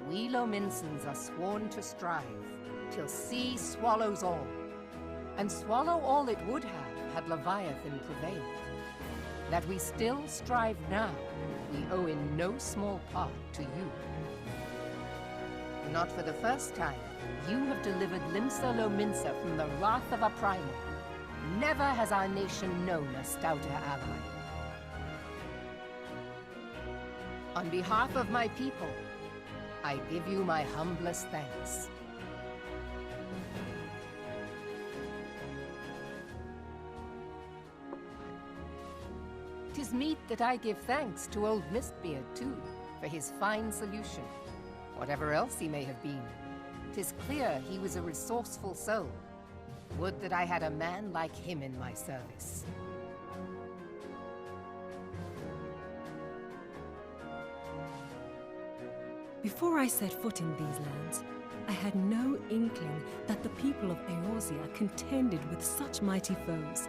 we Lominsans are sworn to strive, till sea swallows all. And swallow all it would have had Leviathan prevailed. That we still strive now, we owe in no small part to you. Not for the first time, you have delivered Limsa Lominsa from the wrath of a primal. Never has our nation known a stouter ally. On behalf of my people, I give you my humblest thanks. "'Tis meet that I give thanks to old Mistbeard, too, for his fine solution. Whatever else he may have been, 'tis clear he was a resourceful soul. Would that I had a man like him in my service." Before I set foot in these lands, I had no inkling that the people of Eorzea contended with such mighty foes.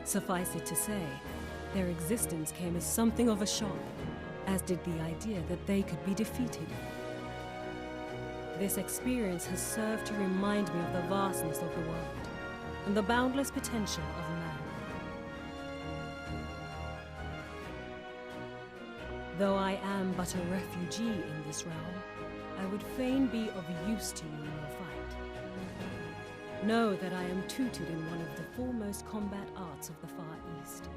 Suffice it to say, their existence came as something of a shock, as did the idea that they could be defeated. This experience has served to remind me of the vastness of the world and the boundless potential of man. Though I am but a refugee in this realm, I would fain be of use to you in your fight. Know that I am tutored in one of the foremost combat arts of the Far East.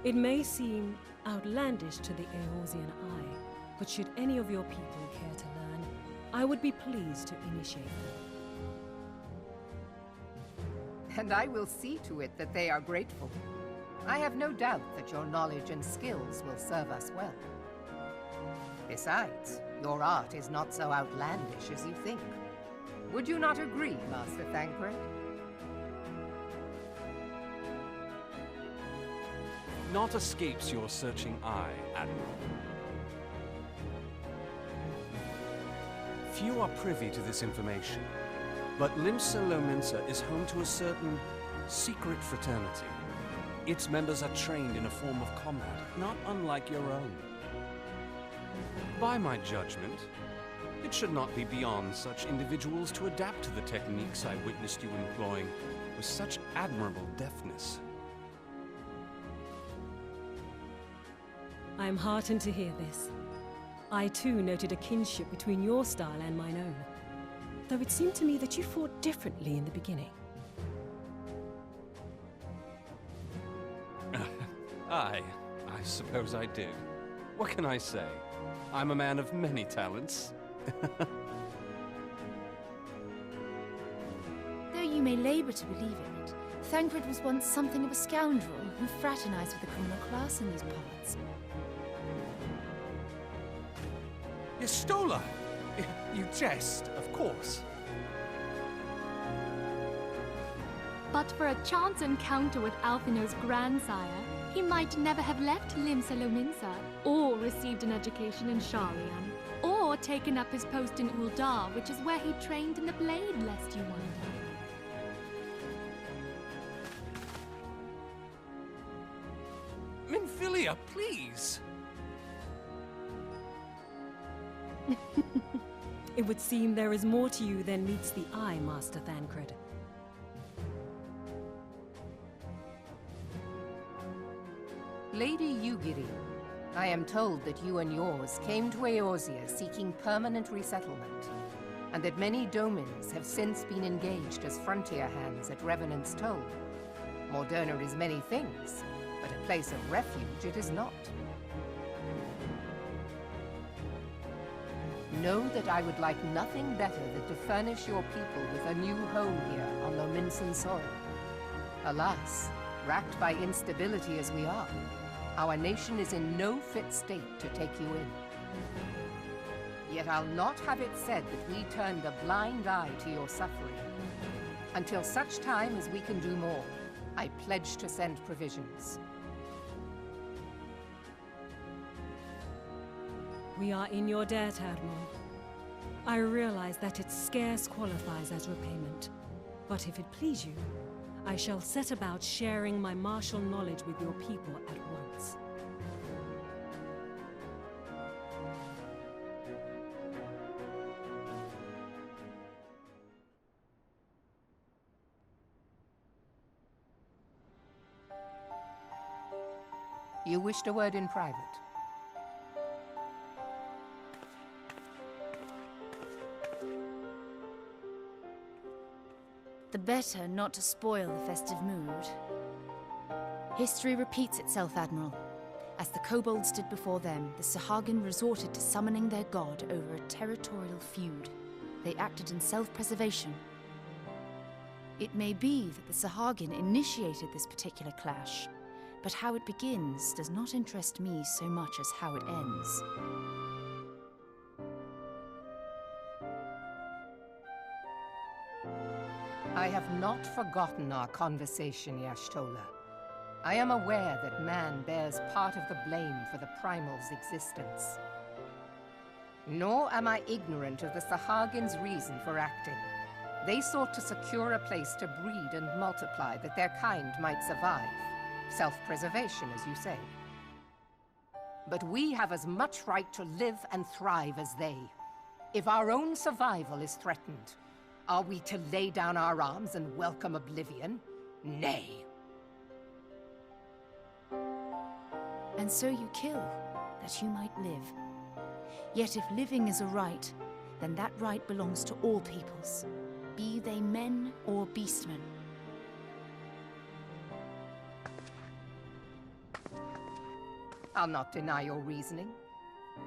It may seem outlandish to the Eorzean eye, but should any of your people care to learn, I would be pleased to initiate them. And I will see to it that they are grateful. I have no doubt that your knowledge and skills will serve us well. Besides, your art is not so outlandish as you think. Would you not agree, Master Thancred? Naught escapes your searching eye, Admiral. Few are privy to this information, but Limsa Lominsa is home to a certain secret fraternity. Its members are trained in a form of combat, not unlike your own. By my judgment, it should not be beyond such individuals to adapt to the techniques I witnessed you employing with such admirable deftness. I am heartened to hear this. I too noted a kinship between your style and mine own, though it seemed to me that you fought differently in the beginning. I suppose I did. What can I say? I'm a man of many talents. Though you may labor to believe it, Thancred was once something of a scoundrel who fraternized with the criminal class in these parts. Yestola! You jest, of course. But for a chance encounter with Alphino's grandsire, he might never have left Limsa Lominsa, or received an education in Sharian, or taken up his post in Uldar, which is where he trained in the blade, lest you wonder. Minfilia, please! It would seem there is more to you than meets the eye, Master Thancred. Lady Yugiri, I am told that you and yours came to Eorzea seeking permanent resettlement, and that many domins have since been engaged as frontier hands at Revenant's Toll. Moderna is many things, but a place of refuge it is not. Know that I would like nothing better than to furnish your people with a new home here on Lominsan soil. Alas, racked by instability as we are, our nation is in no fit state to take you in. Yet I'll not have it said that we turned a blind eye to your suffering. Until such time as we can do more, I pledge to send provisions. We are in your debt, Admiral. I realize that it scarce qualifies as repayment. But if it please you, I shall set about sharing my martial knowledge with your people at once. You wished a word in private. The better not to spoil the festive mood. History repeats itself, Admiral. As the kobolds did before them, the Sahagin resorted to summoning their god over a territorial feud. They acted in self-preservation. It may be that the Sahagin initiated this particular clash, but how it begins does not interest me so much as how it ends. I have not forgotten our conversation, Y'shtola. I am aware that man bears part of the blame for the Primal's existence. Nor am I ignorant of the Sahagins' reason for acting. They sought to secure a place to breed and multiply that their kind might survive. Self-preservation, as you say. But we have as much right to live and thrive as they. If our own survival is threatened, are we to lay down our arms and welcome oblivion? Nay. And so you kill, that you might live. Yet if living is a right, then that right belongs to all peoples, be they men or beastmen. I'll not deny your reasoning,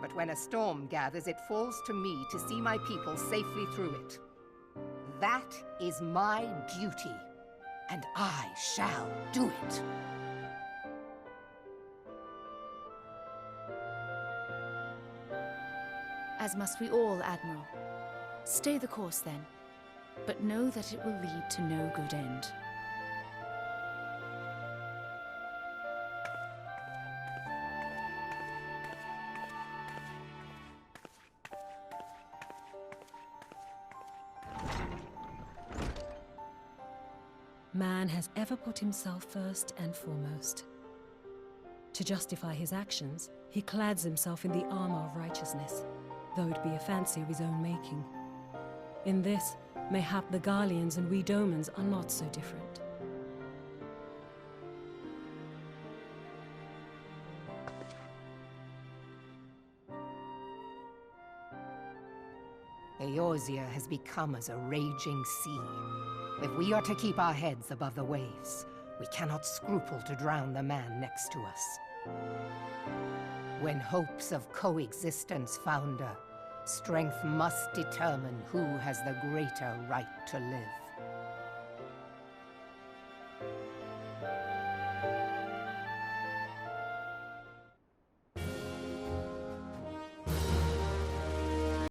but when a storm gathers, it falls to me to see my people safely through it. That is my duty, and I shall do it. As must we all, Admiral. Stay the course, then, but know that it will lead to no good end. Man has ever put himself first and foremost. To justify his actions, he clads himself in the armor of righteousness, though it be a fancy of his own making. In this, mayhap the galleons and we domans are not so different. Eorzea has become as a raging sea. If we are to keep our heads above the waves, we cannot scruple to drown the man next to us. When hopes of coexistence founder, strength must determine who has the greater right to live.